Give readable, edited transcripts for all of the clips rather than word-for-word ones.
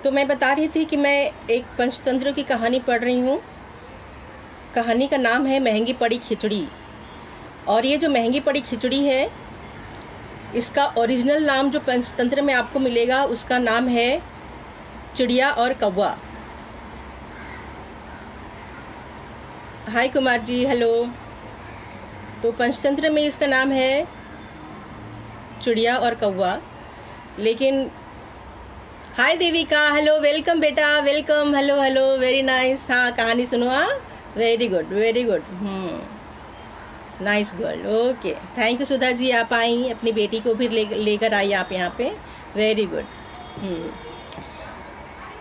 तो मैं बता रही थी कि मैं एक पंचतंत्र की कहानी पढ़ रही हूँ। कहानी का नाम है महंगी पड़ी खिचड़ी। और ये जो महंगी पड़ी खिचड़ी है, इसका ओरिजिनल नाम जो पंचतंत्र में आपको मिलेगा उसका नाम है चिड़िया और कौवा। हाय कुमार जी, हेलो। तो पंचतंत्र में इसका नाम है चिड़िया और कौवा। लेकिन हाय देविका, हेलो, वेलकम बेटा, welcome, hello hello, very nice. हाँ, कहानी सुनो। हाँ, very good, very good. Nice girl. Okay, thank you Sudha ji, आप आई, अपनी बेटी को भी लेकर आई आप यहाँ पे। Very good.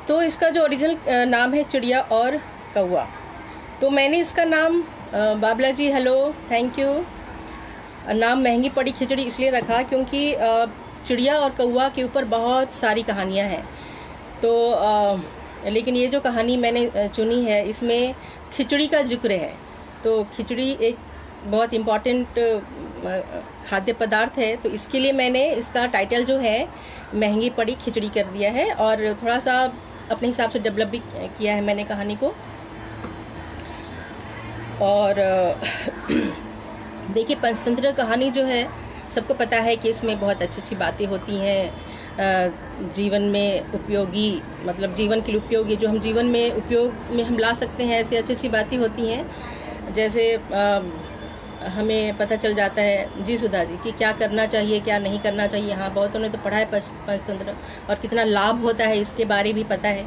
तो इसका जो ओरिजिनल नाम है चिड़िया और कौवा। तो मैंने इसका नाम बाबला जी, हेलो, थैंक यू, नाम महंगी पड़ी खिचड़ी इसलिए रखा क्योंकि चिड़िया और कौवा के ऊपर बहुत सारी कहानियाँ हैं। तो लेकिन ये जो कहानी मैंने चुनी है इसमें खिचड़ी का जिक्र है। तो खिचड़ी एक बहुत इम्पॉर्टेंट खाद्य पदार्थ है, तो इसके लिए मैंने इसका टाइटल जो है महंगी पड़ी खिचड़ी कर दिया है और थोड़ा सा अपने हिसाब से डेवलप भी किया है मैंने कहानी को। और देखिए, पंचतंत्र कहानी जो है सबको पता है कि इसमें बहुत अच्छी अच्छी बातें होती हैं, जीवन में उपयोगी, मतलब जीवन के लिए उपयोगी, जो हम जीवन में उपयोग में हम ला सकते हैं, ऐसी अच्छी अच्छी बातें होती हैं। जैसे हमें पता चल जाता है, जी सुधा जी, कि क्या करना चाहिए क्या नहीं करना चाहिए। हाँ, बहुतों ने तो पढ़ा है पंचतंत्र और कितना लाभ होता है इसके बारे भी पता है।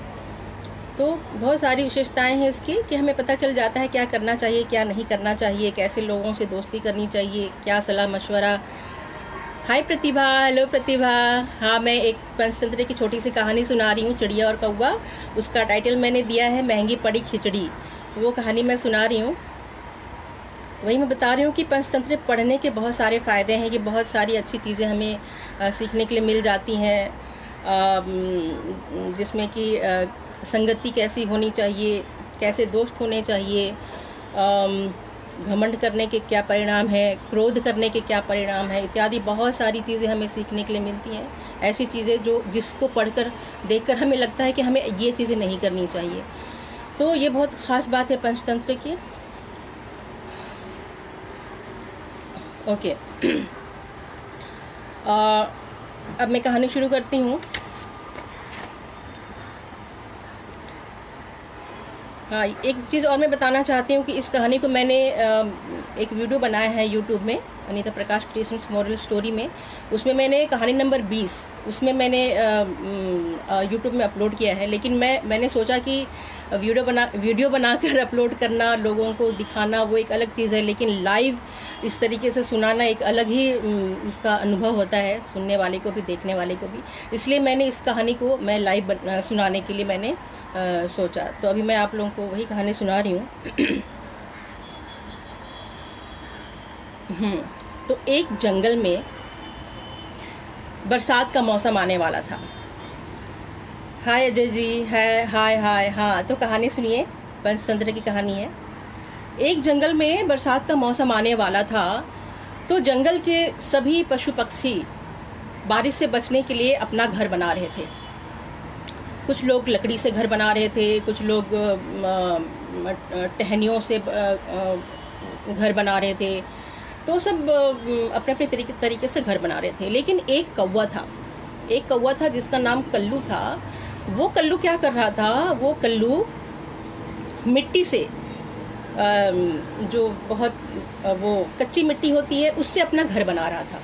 तो बहुत सारी विशेषताएं हैं इसकी कि हमें पता चल जाता है क्या करना चाहिए क्या नहीं करना चाहिए, कैसे लोगों से दोस्ती करनी चाहिए, क्या सलाह मशवरा। हाय प्रतिभा, हेलो प्रतिभा। हाँ, मैं एक पंचतंत्र की छोटी सी कहानी सुना रही हूँ, चिड़िया और कौवा। उसका टाइटल मैंने दिया है महंगी पड़ी खिचड़ी। तो वो कहानी मैं सुना रही हूँ। वही मैं बता रही हूँ कि पंचतंत्र पढ़ने के बहुत सारे फ़ायदे हैं कि बहुत सारी अच्छी चीज़ें हमें सीखने के लिए मिल जाती हैं, जिसमें कि संगति कैसी होनी चाहिए, कैसे दोस्त होने चाहिए, घमंड करने के क्या परिणाम है, क्रोध करने के क्या परिणाम है, इत्यादि बहुत सारी चीज़ें हमें सीखने के लिए मिलती हैं। ऐसी चीज़ें जिसको पढ़कर देखकर हमें लगता है कि हमें ये चीज़ें नहीं करनी चाहिए। तो ये बहुत ख़ास बात है पंचतंत्र की। ओके। अब मैं कहानी शुरू करती हूँ। हाँ, एक चीज़ और मैं बताना चाहती हूँ कि इस कहानी को मैंने एक वीडियो बनाया है यूट्यूब में, अनीता प्रकाश क्रिएशंस मोरल स्टोरी में। उसमें मैंने कहानी नंबर 20 उसमें मैंने यूट्यूब में अपलोड किया है। लेकिन मैंने सोचा कि वीडियो बनाकर अपलोड करना, लोगों को दिखाना, वो एक अलग चीज़ है, लेकिन लाइव इस तरीके से सुनाना एक अलग ही इसका अनुभव होता है, सुनने वाले को भी देखने वाले को भी। इसलिए मैंने इस कहानी को मैं लाइव सुनाने के लिए मैंने सोचा। तो अभी मैं आप लोगों को वही कहानी सुना रही हूँ। तो एक जंगल में बरसात का मौसम आने वाला था। हाय अजय जी, है, हाय हाय। हाँ, तो कहानी सुनिए, पंचतंत्र की कहानी है। एक जंगल में बरसात का मौसम आने वाला था, तो जंगल के सभी पशु पक्षी बारिश से बचने के लिए अपना घर बना रहे थे। कुछ लोग लकड़ी से घर बना रहे थे, कुछ लोग टहनियों से घर बना रहे थे। तो सब अपने अपने तरीके से घर बना रहे थे। लेकिन एक कौवा था जिसका नाम कल्लू था। वो कल्लू क्या कर रहा था, वो कल्लू मिट्टी से, जो बहुत वो कच्ची मिट्टी होती है, उससे अपना घर बना रहा था।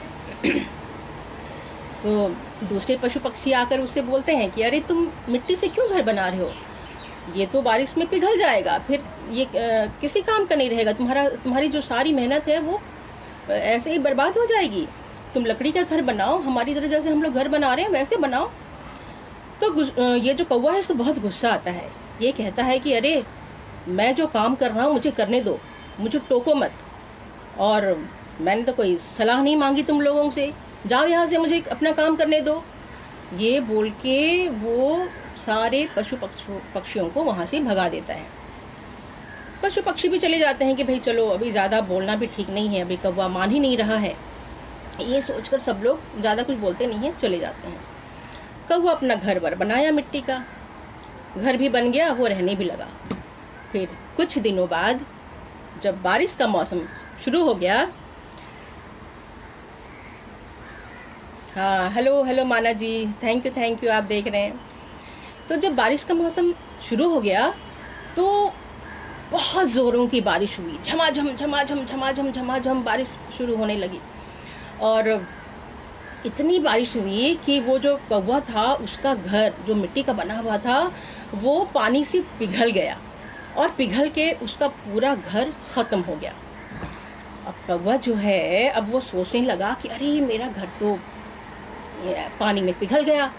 तो दूसरे पशु पक्षी आकर उससे बोलते हैं कि अरे तुम मिट्टी से क्यों घर बना रहे हो, ये तो बारिश में पिघल जाएगा, फिर ये किसी काम का नहीं रहेगा, तुम्हारी जो सारी मेहनत है वो ऐसे ही बर्बाद हो जाएगी। तुम लकड़ी का घर बनाओ, हमारी तरह जैसे हम लोग घर बना रहे हैं वैसे बनाओ। तो ये जो कौवा है इसको बहुत गुस्सा आता है। ये कहता है कि अरे मैं जो काम कर रहा हूँ मुझे करने दो, मुझे टोको मत, और मैंने तो कोई सलाह नहीं मांगी तुम लोगों से, जाओ यहाँ से, मुझे अपना काम करने दो। ये बोल के वो सारे पशु पक्षियों को वहाँ से भगा देता है। पशु पक्षी भी चले जाते हैं कि भाई चलो, अभी ज़्यादा बोलना भी ठीक नहीं है, अभी कौवा मान ही नहीं रहा है। ये सोचकर सब लोग ज़्यादा कुछ बोलते नहीं हैं, चले जाते हैं। कौवा अपना घर वर बनाया मिट्टी का, घर भी बन गया, वो रहने भी लगा। फिर कुछ दिनों बाद जब बारिश का मौसम शुरू हो गया, हाँ हेलो माना जी, थैंक यू आप देख रहे हैं। तो जब बारिश का मौसम शुरू हो गया तो बहुत ज़ोरों की बारिश हुई, झमाझम बारिश शुरू होने लगी। और इतनी बारिश हुई कि वो जो कौवा था उसका घर जो मिट्टी का बना हुआ था वो पानी से पिघल गया, और पिघल के उसका पूरा घर ख़त्म हो गया। अब कौवा जो है अब वो सोचने लगा कि अरे मेरा घर तो पानी में पिघल गया।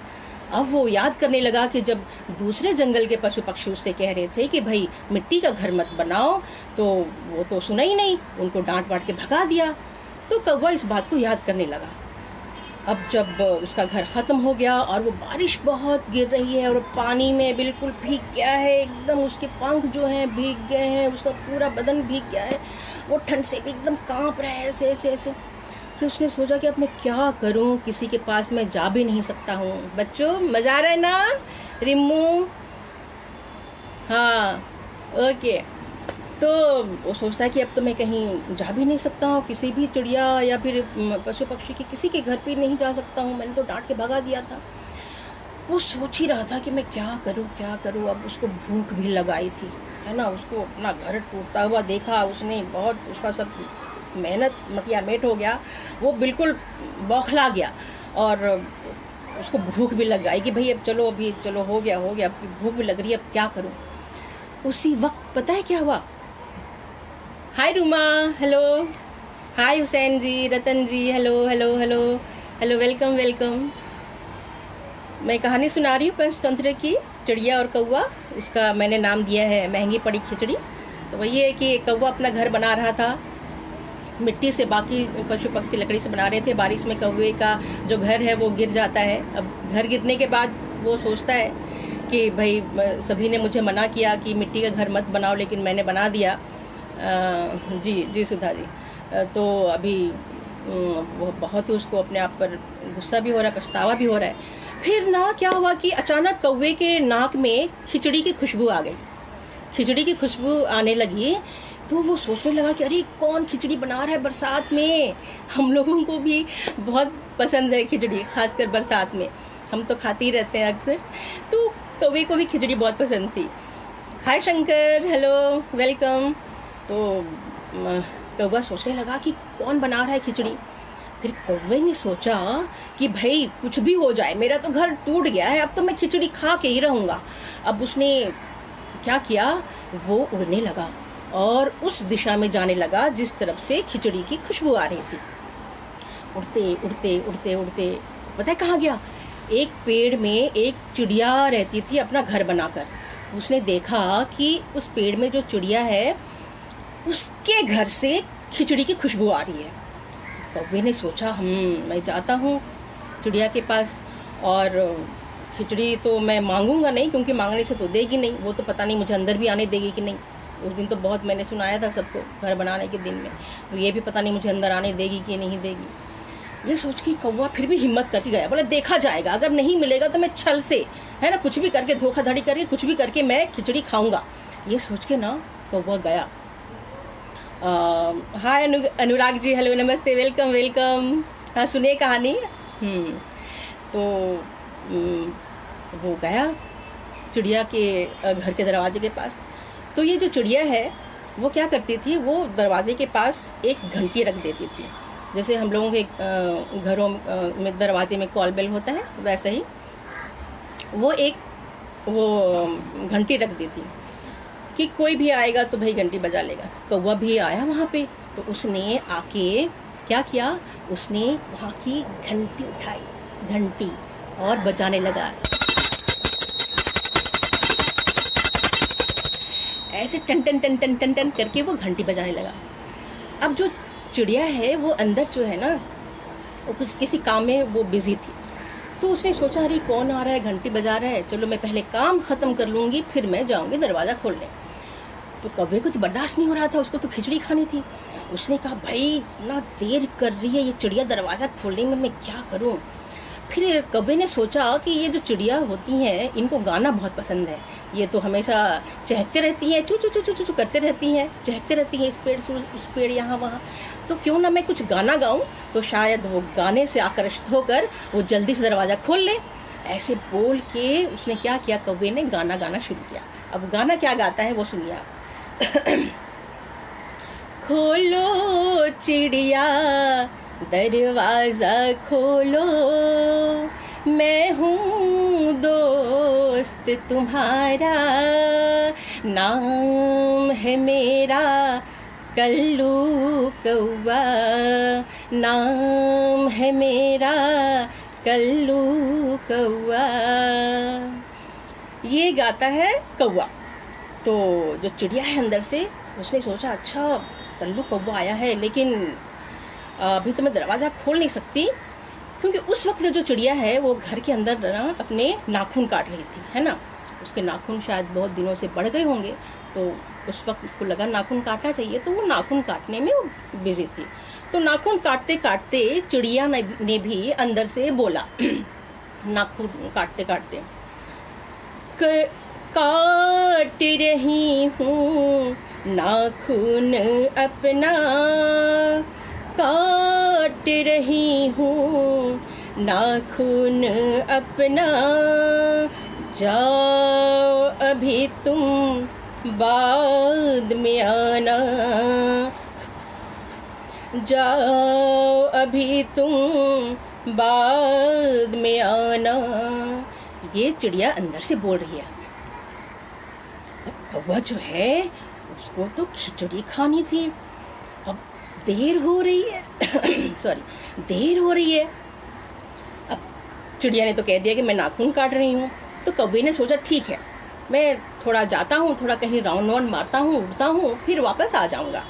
अब वो याद करने लगा कि जब दूसरे जंगल के पशु पक्षी उससे कह रहे थे कि भाई मिट्टी का घर मत बनाओ, तो वो तो सुना ही नहीं, उनको डांट के भगा दिया। तो कौवा इस बात को याद करने लगा। अब जब उसका घर ख़त्म हो गया और वो बारिश बहुत गिर रही है और पानी में बिल्कुल भीग गया है, एकदम उसके पंख जो हैं भीग गए हैं, उसका पूरा बदन भीग गया है, वो ठंड से भी एकदम कांप रहा है ऐसे। फिर उसने सोचा कि अब मैं क्या करूं, किसी के पास मैं जा भी नहीं सकता हूँ। बच्चों मज़ा आ रहा है ना रिम्मू? हाँ ओके। तो वो सोचता है कि अब तो मैं कहीं जा भी नहीं सकता हूँ, किसी भी चिड़िया या फिर पशु पक्षी के किसी के घर पे नहीं जा सकता हूँ, मैंने तो डांट के भगा दिया था। वो सोच ही रहा था कि मैं क्या करूँ। अब उसको भूख भी लगाई थी, है ना, उसको अपना घर टूटता हुआ देखा उसने, बहुत उसका सब मेहनत मटिया मेट हो गया, वो बिल्कुल बौखला गया। और उसको भूख भी लग गई कि भाई अब चलो हो गया, अब भूख भी लग रही है, अब क्या करूँ। उसी वक्त पता है क्या हुआ? हाय रुमा, हेलो, हाय हुसैन जी, रतन जी, हेलो, वेलकम। मैं कहानी सुना रही हूँ पंचतंत्र की, चिड़िया और कौवा। इसका मैंने नाम दिया है महंगी पड़ी खिचड़ी। तो वही है कि कौवा अपना घर बना रहा था मिट्टी से, बाकी पशु पक्षी लकड़ी से बना रहे थे। बारिश में कौवे का जो घर है वो गिर जाता है। अब घर गिरने के बाद वो सोचता है कि भाई सभी ने मुझे मना किया कि मिट्टी का घर मत बनाओ, लेकिन मैंने बना दिया। जी सुधा जी। तो अभी वो बहुत ही उसको अपने आप पर गुस्सा भी हो रहा है, पछतावा भी हो रहा है। फिर ना क्या हुआ कि अचानक कौवे के नाक में खिचड़ी की खुशबू आ गई। खिचड़ी की खुशबू आने लगी तो वो सोचने लगा कि अरे कौन खिचड़ी बना रहा है बरसात में। हम लोगों को भी बहुत पसंद है खिचड़ी, खासकर बरसात में हम तो खाते ही रहते हैं अक्सर। तो कौवे को भी खिचड़ी बहुत पसंद थी। हाय शंकर, हेलो, वेलकम। तो कौवा सोचने लगा कि कौन बना रहा है खिचड़ी। फिर कौवे ने सोचा कि भाई कुछ भी हो जाए, मेरा तो घर टूट गया है, अब तो मैं खिचड़ी खा के ही रहूँगा। अब उसने क्या किया, वो उड़ने लगा और उस दिशा में जाने लगा जिस तरफ से खिचड़ी की खुशबू आ रही थी। उड़ते पता है कहाँ गया? एक पेड़ में एक चिड़िया रहती थी अपना घर बनाकर। उसने देखा कि उस पेड़ में जो चिड़िया है उसके घर से खिचड़ी की खुशबू आ रही है। कौवे ने सोचा मैं जाता हूँ चिड़िया के पास, और खिचड़ी तो मैं मांगूंगा नहीं, क्योंकि मांगने से तो देगी नहीं, वो तो पता नहीं मुझे अंदर भी आने देगी कि नहीं। उस दिन तो बहुत मैंने सुनाया था सबको घर बनाने के दिन में, तो ये भी पता नहीं मुझे अंदर आने देगी कि नहीं देगी। ये सोच के कौवा फिर भी हिम्मत करके गया, बोला देखा जाएगा, अगर नहीं मिलेगा तो मैं छल से, है ना, कुछ भी करके, धोखाधड़ी करके, कुछ भी करके मैं खिचड़ी खाऊंगा। ये सोच के ना कौवा गया। हाय अनुराग जी, हेलो, नमस्ते, वेलकम। हाँ सुनिए कहानी। तो वो गया चिड़िया के घर के दरवाजे के पास। तो ये जो चिड़िया है वो क्या करती थी, वो दरवाजे के पास एक घंटी रख देती थी। जैसे हम लोगों के घरों में दरवाजे में कॉल बेल होता है, वैसे ही वो घंटी रख देती कि कोई भी आएगा तो भाई घंटी बजा लेगा। कौवा भी आया वहाँ पे, तो उसने आके क्या किया, उसने वहाँ की घंटी उठाई, घंटी, और बजाने लगा। ऐसे टन टन टन टन टन टन करके वो घंटी बजाने लगा। अब जो चिड़िया है वो अंदर जो है ना, वो किसी काम में वो बिजी थी। तो उसने सोचा अरे कौन आ रहा है, घंटी बजा रहा है, चलो मैं पहले काम खत्म कर लूँगी, फिर मैं जाऊँगी दरवाज़ा खोलने। तो कौवे को तो बर्दाश्त नहीं हो रहा था, उसको तो खिचड़ी खानी थी। उसने कहा भाई इतना देर कर रही है ये चिड़िया दरवाज़ा खोलने में, मैं क्या करूँ। फिर कौवे ने सोचा कि ये जो चिड़िया होती हैं इनको गाना बहुत पसंद है, ये तो हमेशा चहकते रहती हैं, चू चू चू चू चू करते रहती हैं, चहकते रहती हैं इस पेड़ से उस पेड़ यहाँ वहाँ, तो क्यों ना मैं कुछ गाना गाऊं, तो शायद वो गाने से आकर्षित होकर वो जल्दी से दरवाज़ा खोल ले। ऐसे बोल के उसने क्या किया, कौवे ने गाना गाना शुरू किया। अब गाना क्या गाता है वो सुनिए आप। खोलो चिड़िया दरवाज़ा खोलो, मैं हूँ दोस्त तुम्हारा, नाम है मेरा कल्लू कौवा, नाम है मेरा कल्लू कौवा। ये गाता है कौवा। तो जो चिड़िया है अंदर से, उसने सोचा अच्छा कल्लू कौवा आया है, लेकिन अभी तो मैं दरवाज़ा खोल नहीं सकती, क्योंकि उस वक्त जो चिड़िया है वो घर के अंदर ना अपने नाखून काट रही थी, है ना। उसके नाखून शायद बहुत दिनों से बढ़ गए होंगे, तो उस वक्त उसको लगा नाखून काटना चाहिए, तो वो नाखून काटने में वो बिजी थी। तो नाखून काटते काटते चिड़िया ने भी अंदर से बोला, नाखून काटते काटते, काट रही हूँ नाखून अपना, काट रही हूँ नाखून अपना, जाओ अभी तुम बाद में आना, जाओ अभी तुम बाद में आना। ये चिड़िया अंदर से बोल रही है। अब कौवा जो है उसको तो खिचड़ी खानी थी, अब देर हो रही है सॉरी देर हो रही है। अब चिड़िया ने तो कह दिया कि मैं नाखून काट रही हूँ, तो कौवे ने सोचा ठीक है मैं थोड़ा जाता हूँ, थोड़ा कहीं राउंड वाउंड मारता हूँ, उड़ता हूँ, फिर वापस आ जाऊँगा।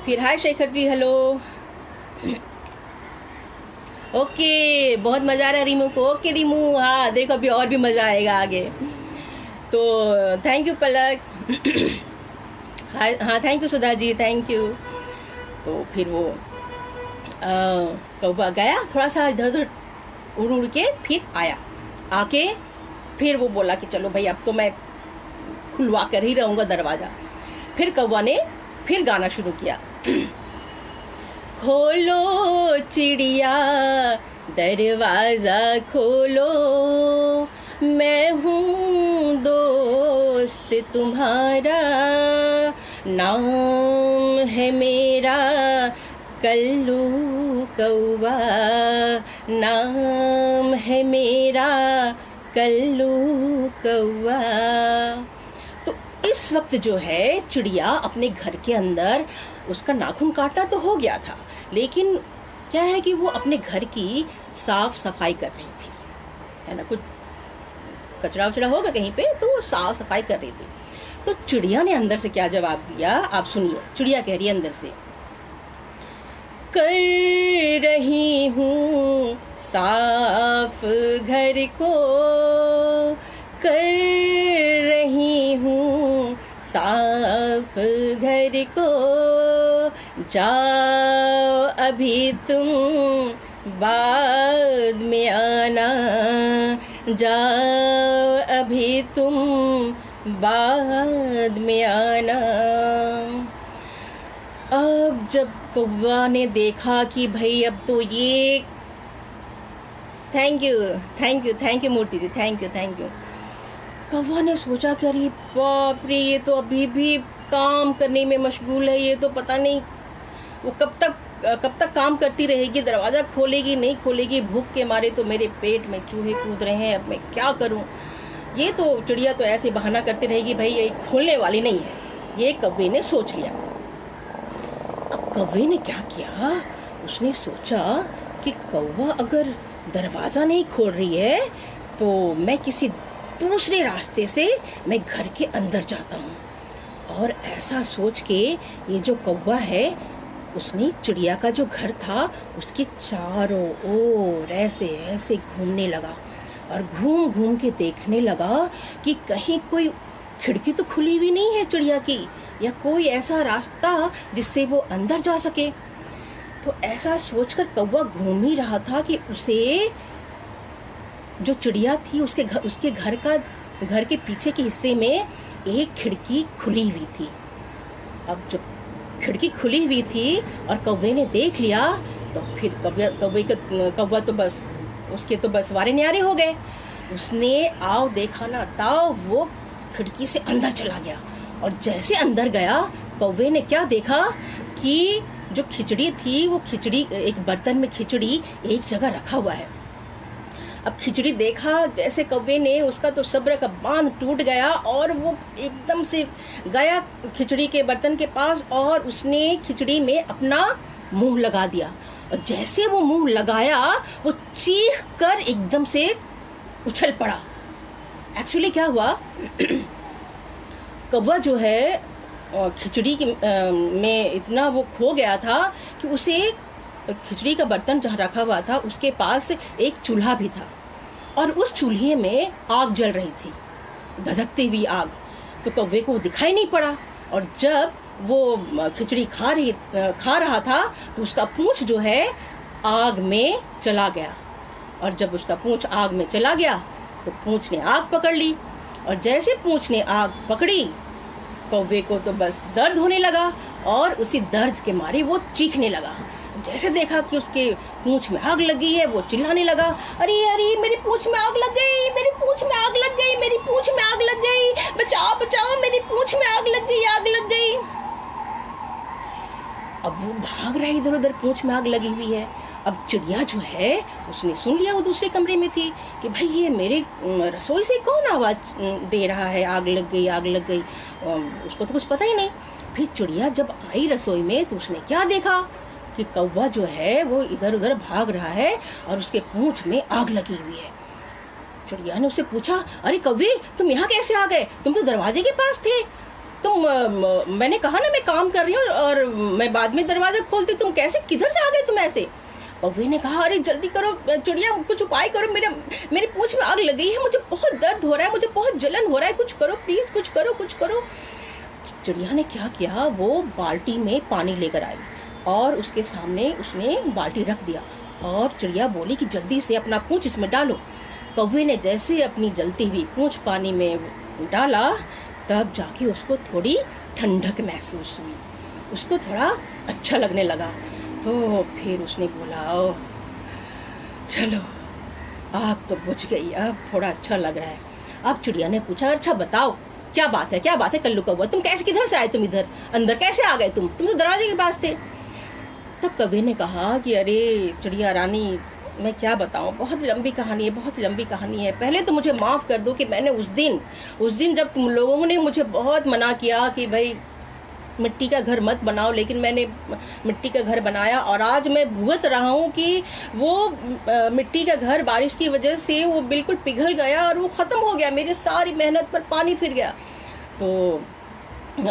फिर हाय शेखर जी, हेलो। ओके, बहुत मज़ा आ रहा है रीमू को। ओके रीमू, हाँ देखो अभी और भी मज़ा आएगा आगे। तो थैंक यू पलक। हाँ thank you Sudha ji, thank you. तो फिर वो कौवा गया, थोड़ा सा इधर उधर उड़ उड़ के फिर आया, आके फिर वो बोला कि चलो भाई अब तो मैं खुलवा कर ही रहूँगा दरवाज़ा। फिर कौवा ने फिर गाना शुरू किया, खोलो चिड़िया दरवाज़ा खोलो, मैं हूँ दोस्त तुम्हारा, नाम है मेरा कल्लू कौवा, नाम है मेरा कल्लू कौवा। तो इस वक्त जो है चिड़िया अपने घर के अंदर, उसका नाखून काटना तो हो गया था, लेकिन क्या है कि वो अपने घर की साफ सफाई कर रही थी, है ना। कुछ कचरा वचरा होगा कहीं पे, तो वो साफ सफाई कर रही थी। तो चिड़िया ने अंदर से क्या जवाब दिया आप सुनिए। चिड़िया कह रही है अंदर से, कर रही हूँ साफ घर को, कर रही हूँ साफ घर को, जाओ अभी तुम बाद में आना, जाओ अभी तुम बाद में आना। अब जब कौवा ने देखा कि भाई अब तो ये, thank you Murthy ji, thank you. कौवा ने सोचा कि अरे बाप रे, ये तो अभी भी काम करने में मशगूल है, ये तो पता नहीं वो कब तक काम करती रहेगी, दरवाज़ा खोलेगी नहीं खोलेगी, भूख के मारे तो मेरे पेट में चूहे कूद रहे हैं, अब मैं क्या करूं। ये तो चिड़िया तो ऐसे बहाना करती रहेगी, भाई ये खोलने वाली नहीं है, ये कौवे ने सोच लिया। अब कौवे ने क्या किया, उसने सोचा कि कौवा अगर दरवाज़ा नहीं खोल रही है तो मैं किसी दूसरे रास्ते से मैं घर के अंदर जाता हूँ। और ऐसा सोच के ये जो कौवा है, उसने चिड़िया का जो घर था उसके चारों ओर ऐसे ऐसे घूमने लगा, और घूम घूम के देखने लगा कि कहीं कोई खिड़की तो खुली हुई नहीं है चिड़िया की, या कोई ऐसा रास्ता जिससे वो अंदर जा सके। तो ऐसा सोचकर कौवा घूम ही रहा था कि उसे जो चिड़िया थी उसके घर के पीछे के हिस्से में एक खिड़की खुली हुई थी। अब जब खिड़की खुली हुई थी और कौवे ने देख लिया तो फिर कौवा तो बस उसके तो बस वारे न्यारे हो गए। उसने आओ देखा ना ताओ वो खिड़की से अंदर चला गया, और जैसे अंदर गया कौवे ने क्या देखा कि जो खिचड़ी थी वो खिचड़ी एक बर्तन में खिचड़ी एक जगह रखा हुआ है। अब खिचड़ी देखा जैसे कौवे ने, उसका तो सब्र का बांध टूट गया और वो एकदम से गया खिचड़ी के बर्तन के पास और उसने खिचड़ी में अपना मुंह लगा दिया। और जैसे वो मुंह लगाया वो चीख कर एकदम से उछल पड़ा। एक्चुअली क्या हुआ, कौवा जो है खिचड़ी में इतना वो खो गया था कि उसे खिचड़ी का बर्तन जहाँ रखा हुआ था उसके पास एक चूल्हा भी था, और उस चूल्हे में आग जल रही थी, धधकती हुई आग। तो कौवे को दिखाई नहीं पड़ा, और जब वो खिचड़ी खा रहा था तो उसका पूंछ जो है आग में चला गया, और जब उसका पूंछ आग में चला गया तो पूंछ ने आग पकड़ ली, और जैसे पूंछ ने आग पकड़ी कौवे को तो बस दर्द होने लगा, और उसी दर्द के मारे वो चीखने लगा। जैसे देखा कि उसके पूंछ में आग लगी है वो चिल्लाने लगा, अरे अरे मेरी पूंछ में आग लग गई, मेरी पूंछ में आग लग गई, मेरी पूंछ में आग लग गई, बचाओ बचाओ मेरी पूंछ में आग लग गई, आग लग गई। अब वो भाग रहा है इधर उधर, पूंछ में आग लगी हुई है। अब चिड़िया जो है उसने सुन लिया, वो दूसरे कमरे में थी, कि भाई ये मेरे रसोई से कौन आवाज दे रहा है, आग लग गई आग लग गई। उसको तो कुछ पता ही नहीं। फिर चिड़िया जब आई रसोई में तो उसने क्या देखा कि कौवा जो है वो इधर उधर भाग रहा है और उसके पूंछ में आग लगी हुई है। चिड़िया ने उससे पूछा, अरे कौवे तुम यहाँ कैसे आ गए, तुम तो दरवाजे के पास थे, मैंने कहा ना मैं काम कर रही हूँ और मैं बाद में दरवाजा खोलती, तुम कैसे किधर से आ गए तुम ऐसे। कौवे ने कहा, अरे जल्दी करो चिड़िया, कुछ उपाय करो, मेरे पूंछ में आग लग गई है, मुझे बहुत दर्द हो रहा है, मुझे बहुत जलन हो रहा है, कुछ करो प्लीज, कुछ करो कुछ करो। चिड़िया ने क्या किया, वो बाल्टी में पानी लेकर आई और उसके सामने उसने बाल्टी रख दिया, और चिड़िया बोली कि जल्दी से अपना पूंछ इसमें डालो। कौवे ने जैसे अपनी जलती हुई पूंछ पानी में डाला तब जाके उसको थोड़ी ठंडक महसूस हुई, उसको थोड़ा अच्छा लगने लगा। तो फिर उसने बोला, चलो आग तो बुझ गई, अब थोड़ा अच्छा लग रहा है। अब चिड़िया ने पूछा, अच्छा बताओ क्या बात है कल्लू कौवा, तुम कैसे किधर से आए, तुम इधर अंदर कैसे आ गए, तुम तो दरवाजे के पास थे। तब कौवे ने कहा कि अरे चिड़िया रानी मैं क्या बताऊं, बहुत लंबी कहानी है, बहुत लंबी कहानी है। पहले तो मुझे माफ कर दो कि मैंने उस दिन जब तुम लोगों ने मुझे बहुत मना किया कि भाई मिट्टी का घर मत बनाओ, लेकिन मैंने मिट्टी का घर बनाया और आज मैं भुगत रहा हूँ कि वो मिट्टी का घर बारिश की वजह से वो बिल्कुल पिघल गया और वो ख़त्म हो गया, मेरी सारी मेहनत पर पानी फिर गया। तो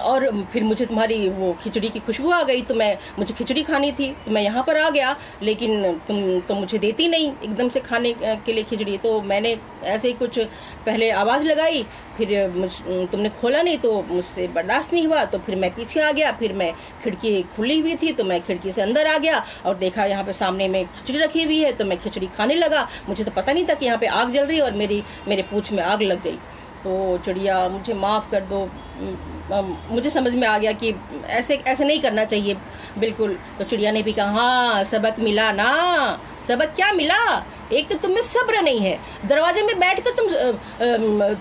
और फिर मुझे तुम्हारी वो खिचड़ी की खुशबू आ गई, तो मुझे खिचड़ी खानी थी, तो मैं यहाँ पर आ गया, लेकिन तुम तो मुझे देती नहीं एकदम से खाने के लिए खिचड़ी। तो मैंने ऐसे ही कुछ पहले आवाज़ लगाई, फिर तुमने खोला नहीं तो मुझसे बर्दाश्त नहीं हुआ, तो फिर मैं पीछे आ गया, फिर मैं खिड़की खुली हुई थी तो मैं खिड़की से अंदर आ गया और देखा यहाँ पे सामने में खिचड़ी रखी हुई है, तो मैं खिचड़ी खाने लगा। मुझे तो पता नहीं था कि यहाँ पे आग जल रही है और मेरे पूंछ में आग लग गई। तो चिड़िया मुझे माफ़ कर दो, मुझे समझ में आ गया कि ऐसे नहीं करना चाहिए बिल्कुल। तो चिड़िया ने भी कहा, हाँ सबक मिला ना, सबक क्या मिला, एक तो तुम में सब्र नहीं है, दरवाजे में बैठकर तुम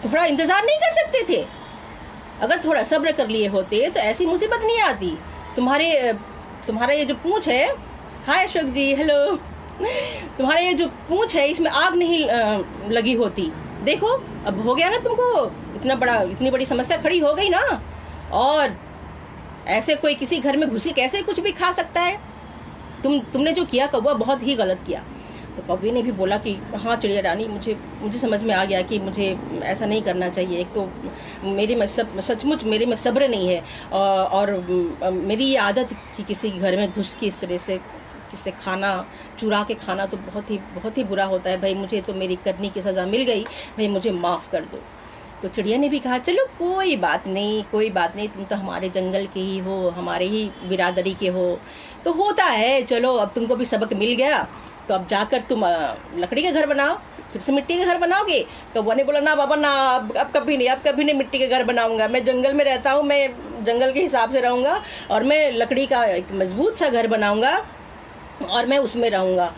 थोड़ा इंतजार नहीं कर सकते थे, अगर थोड़ा सब्र कर लिए होते तो ऐसी मुसीबत नहीं आती। तुम्हारा ये जो पूंछ है, हाय अशोक जी हेलो, तुम्हारा ये जो पूंछ है इसमें आग नहीं लगी होती, देखो अब हो गया ना तुमको, इतनी बड़ी समस्या खड़ी हो गई ना। और ऐसे कोई किसी घर में घुस के कैसे कुछ भी खा सकता है, तुमने जो किया कौवा बहुत ही गलत किया। तो कौवे ने भी बोला कि हाँ चिड़िया रानी, मुझे समझ में आ गया कि मुझे ऐसा नहीं करना चाहिए, एक तो सचमुच मेरे में सब्र नहीं है, और मेरी ये आदत कि किसी घर में घुस के इस तरह से किससे खाना चुरा के खाना तो बहुत ही बुरा होता है। भाई मुझे तो मेरी करनी की सज़ा मिल गई, भाई मुझे माफ़ कर दो। तो चिड़िया ने भी कहा, चलो कोई बात नहीं, तुम तो हमारे जंगल के ही हो, हमारे ही बिरादरी के हो, तो होता है, चलो अब तुमको भी सबक मिल गया, तो अब जाकर तुम लकड़ी का घर बनाओ, फिर से मिट्टी का घर बनाओगे। कौवा ने बोला ना बाबा ना, अब कभी नहीं, अब कभी नहीं मिट्टी का घर बनाऊंगा। मैं जंगल में रहता हूँ, मैं जंगल के हिसाब से रहूंगा और मैं लकड़ी का एक मजबूत सा घर बनाऊंगा और मैं उसमें रहूंगा।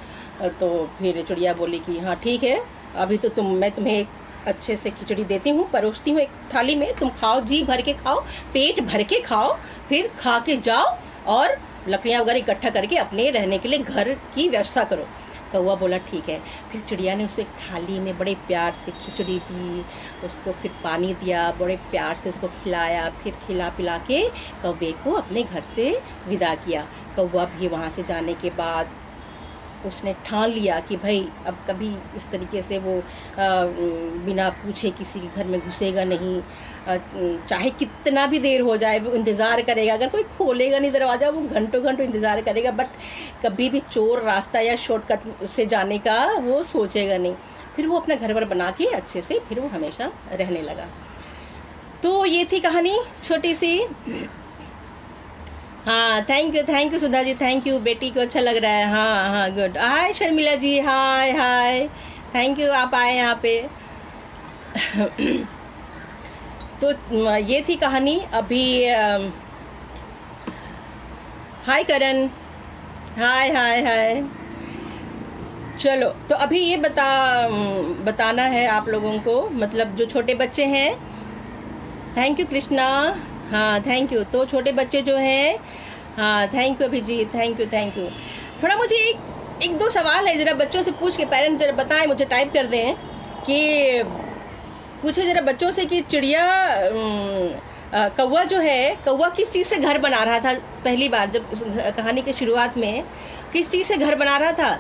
तो फिर चिड़िया बोली कि हाँ ठीक है, अभी तो मैं तुम्हें एक अच्छे से खिचड़ी देती हूँ, परोसती हूँ एक थाली में, तुम खाओ, जी भर के खाओ, पेट भर के खाओ, फिर खा के जाओ और लकड़ियाँ वगैरह इकट्ठा करके अपने रहने के लिए घर की व्यवस्था करो। कौवा बोला ठीक है। फिर चिड़िया ने उसको एक थाली में बड़े प्यार से खिचड़ी दी, उसको फिर पानी दिया, बड़े प्यार से उसको खिलाया, फिर खिला पिला के कौवे को अपने घर से विदा किया। कौवा भी वहाँ से जाने के बाद उसने ठान लिया कि भाई अब कभी इस तरीके से वो बिना पूछे किसी के घर में घुसेगा नहीं। चाहे कितना भी देर हो जाए वो इंतज़ार करेगा, अगर कोई खोलेगा नहीं दरवाज़ा वो घंटों घंटों इंतज़ार करेगा, बट कभी भी चोर रास्ता या शॉर्टकट से जाने का वो सोचेगा नहीं। फिर वो अपना घर वर बना के अच्छे से फिर वो हमेशा रहने लगा। तो ये थी कहानी छोटी सी। हाँ thank you Sudha ji, thank you, बेटी को अच्छा लग रहा है। हाँ हाँ good. Hi Sharmila ji, hi hi, thank you आप आए यहाँ पे। तो ये थी कहानी। अभी हाय करण, हाय हाय हाय। चलो तो अभी ये बताना है आप लोगों को, मतलब जो छोटे बच्चे हैं। थैंक यू कृष्णा, हाँ थैंक यू। तो छोटे बच्चे जो हैं, हाँ thank you Abhijit, thank you. थोड़ा मुझे एक दो सवाल है, जरा बच्चों से पूछ के पेरेंट्स जरा बताएं, मुझे टाइप कर दें कि पूछे जरा बच्चों से कि चिड़िया कौवा जो है, कौवा किस चीज़ से घर बना रहा था पहली बार जब कहानी की शुरुआत में, किस चीज़ से घर बना रहा था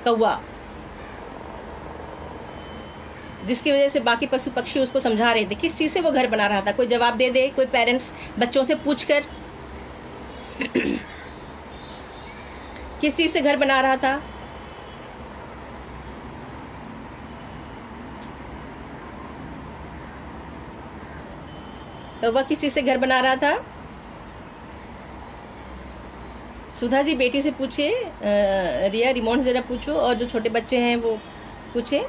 कौवा, जिसकी वजह से बाकी पशु पक्षी उसको समझा रहे थे, किस चीज़ से वो घर बना रहा था। कोई जवाब दे दे, कोई पेरेंट्स बच्चों से पूछकर किस चीज़ से घर बना रहा था। कौवा किस चीज़ से घर बना रहा था। सुधा जी बेटी से पूछे, रिया रिमोट जरा पूछो, और जो छोटे बच्चे हैं वो पूछे,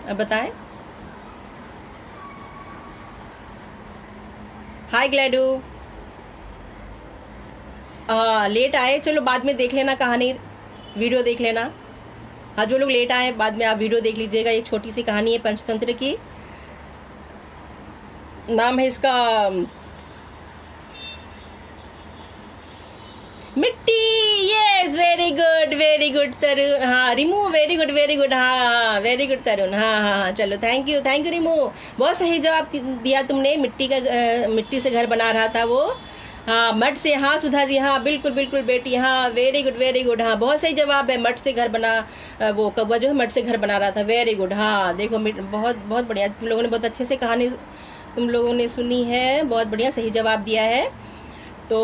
अब बताएं। हाय ग्लैडू, लेट आए, चलो बाद में देख लेना कहानी, वीडियो देख लेना। हाँ जो लोग लेट आए बाद में आप वीडियो देख लीजिएगा। ये छोटी सी कहानी है पंचतंत्र की, नाम है इसका मिट्टी। यस वेरी गुड तरुण, हाँ रिमू वेरी गुड, हाँ वेरी गुड तरुण, हाँ चलो थैंक यू रिमू, बहुत सही जवाब दिया तुमने। मिट्टी से घर बना रहा था वो, हाँ मड से, हाँ सुधा जी, हाँ बिल्कुल बेटी, हाँ वेरी गुड, हाँ बहुत सही जवाब है। मड से घर बना, वो कौवा जो है मड से घर बना रहा था, वेरी गुड। हाँ देखो बहुत बढ़िया, तुम लोगों ने बहुत अच्छे से कहानी तुम लोगों ने सुनी है, बहुत बढ़िया सही जवाब दिया है। तो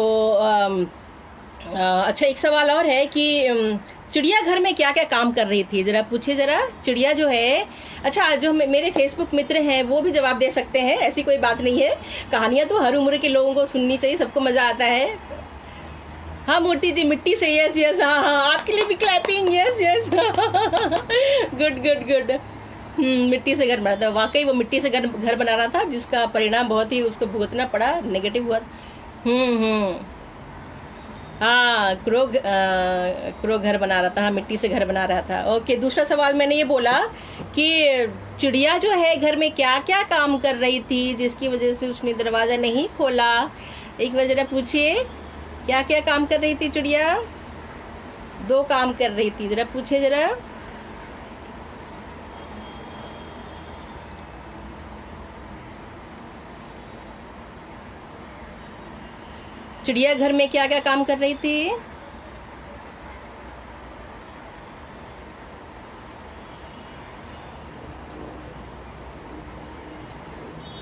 अच्छा एक सवाल और है कि चिड़िया घर में क्या क्या काम कर रही थी, जरा पूछिए जरा। चिड़िया जो है, अच्छा जो मेरे फेसबुक मित्र हैं वो भी जवाब दे सकते हैं, ऐसी कोई बात नहीं है। कहानियां तो हर उम्र के लोगों को सुननी चाहिए, सबको मजा आता है। हाँ मूर्ति जी मिट्टी से, यस हाँ आपके लिए भी क्लैपिंग, यस गुड। मिट्टी से घर बना था, वाकई वो मिट्टी से घर बना रहा था, जिसका परिणाम बहुत ही उसको भुगतना पड़ा, नेगेटिव हुआ। हाँ क्रो घर बना रहा था, हाँ मिट्टी से घर बना रहा था। ओके दूसरा सवाल मैंने ये बोला कि चिड़िया जो है घर में क्या क्या काम कर रही थी जिसकी वजह से उसने दरवाजा नहीं खोला। एक बार जरा पूछिए क्या क्या काम कर रही थी चिड़िया। 2 काम कर रही थी, जरा पूछिए जरा। चिड़िया घर में क्या क्या काम कर रही थी।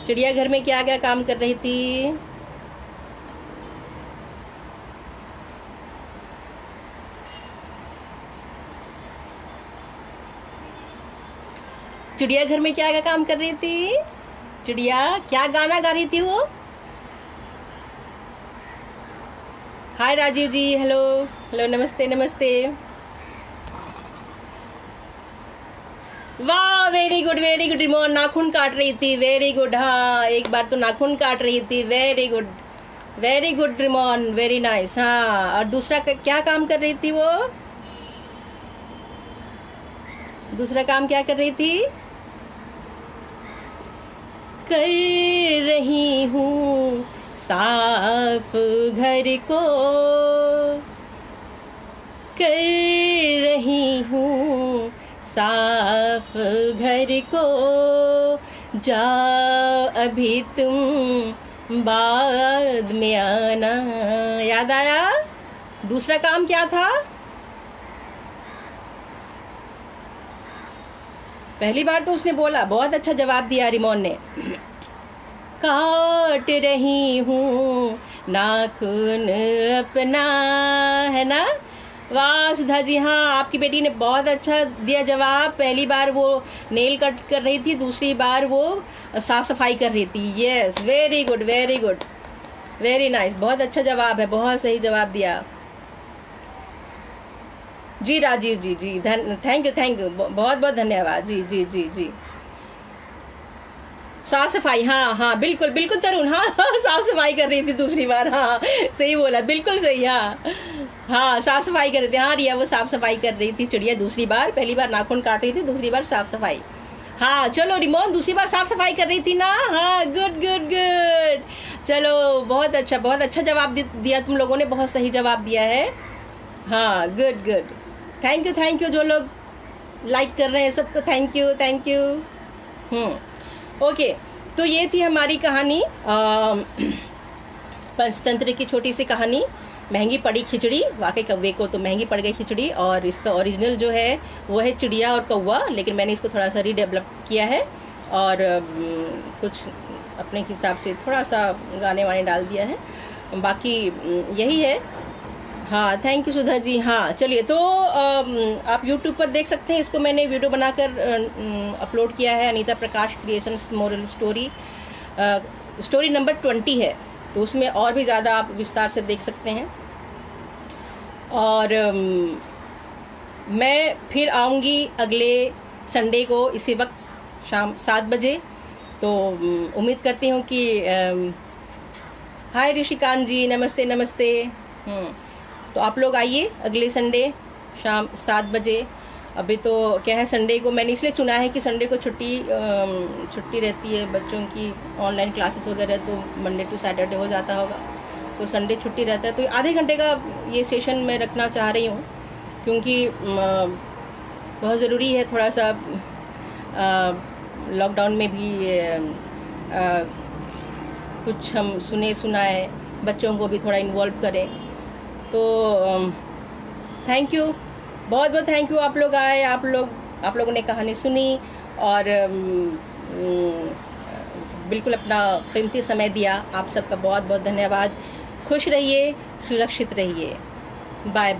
चिड़िया घर में क्या क्या काम कर रही थी। चिड़िया घर में क्या क्या काम कर रही थी। चिड़िया क्या गाना गा रही थी वो। हाय राजीव जी, हेलो नमस्ते। वाह, वेरी गुड रिमोन, नाखून काट रही थी, वेरी गुड। हाँ, एक बार तो नाखून काट रही थी, वेरी गुड रिमोन, वेरी नाइस। हाँ, और दूसरा क्या काम कर रही थी वो? दूसरा काम क्या कर रही थी? कर रही हूँ साफ घर को, कर रही हूँ साफ घर को, जाओ अभी तुम बाद में आना। याद आया? दूसरा काम क्या था? पहली बार तो उसने बोला, बहुत अच्छा जवाब दिया रिमोन ने। काट रही हूँ नाखून अपना, है ना? वाह सुधा जी, हाँ आपकी बेटी ने बहुत अच्छा दिया जवाब। पहली बार वो नेल कट कर रही थी, दूसरी बार वो साफ सफाई कर रही थी। Yes, very good, very nice, बहुत अच्छा जवाब है, बहुत सही जवाब दिया जी। राजीव जी, थैंक यू, बहुत बहुत धन्यवाद जी। साफ सफाई, हाँ बिल्कुल तरुण, हाँ साफ सफाई कर रही थी दूसरी बार। हाँ सही बोला, बिल्कुल सही। हाँ साफ सफाई कर रही थी। हाँ रिया, वो साफ सफाई कर रही थी चिड़िया दूसरी बार। पहली बार नाखून काट रही थी, दूसरी बार साफ सफाई। हाँ चलो रिमोन, दूसरी बार साफ सफाई कर रही थी ना? हाँ गुड। चलो बहुत अच्छा जवाब दिया तुम लोगों ने, बहुत सही जवाब दिया है। हाँ गुड, थैंक यू जो लोग लाइक कर रहे हैं सबको, थैंक यू। ओके, तो ये थी हमारी कहानी, पंचतंत्र की छोटी सी कहानी, महंगी पड़ी खिचड़ी। वाकई कौवे को तो महंगी पड़ गई खिचड़ी, और इसका ओरिजिनल जो है वो है चिड़िया और कौवा, लेकिन मैंने इसको थोड़ा सा रीडेवलप किया है और कुछ अपने हिसाब से थोड़ा सा गाने वाने डाल दिया है, बाकी यही है। हाँ थैंक यू सुधा जी। हाँ चलिए, तो आप YouTube पर देख सकते हैं, इसको मैंने वीडियो बनाकर अपलोड किया है। अनीता प्रकाश क्रिएशंस मोरल स्टोरी नंबर 20 है, तो उसमें और भी ज़्यादा आप विस्तार से देख सकते हैं। और मैं फिर आऊँगी अगले संडे को इसी वक्त शाम 7 बजे। तो उम्मीद करती हूँ कि हाय ऋषिकांत जी, नमस्ते। तो आप लोग आइए अगले संडे शाम 7 बजे। अभी तो क्या है, संडे को मैंने इसलिए चुना है कि संडे को छुट्टी रहती है बच्चों की, ऑनलाइन क्लासेस वगैरह तो मंडे टू सैटरडे हो जाता होगा, तो संडे छुट्टी रहता है। तो आधे घंटे का ये सेशन मैं रखना चाह रही हूँ, क्योंकि बहुत ज़रूरी है। थोड़ा सा लॉकडाउन में भी कुछ हम सुनाए, बच्चों को भी थोड़ा इन्वॉल्व करें। तो थैंक यू, बहुत थैंक यू। आप लोग आए, आप लोगों ने कहानी सुनी और बिल्कुल अपना कीमती समय दिया। आप सबका बहुत धन्यवाद। खुश रहिए, सुरक्षित रहिए। बाय।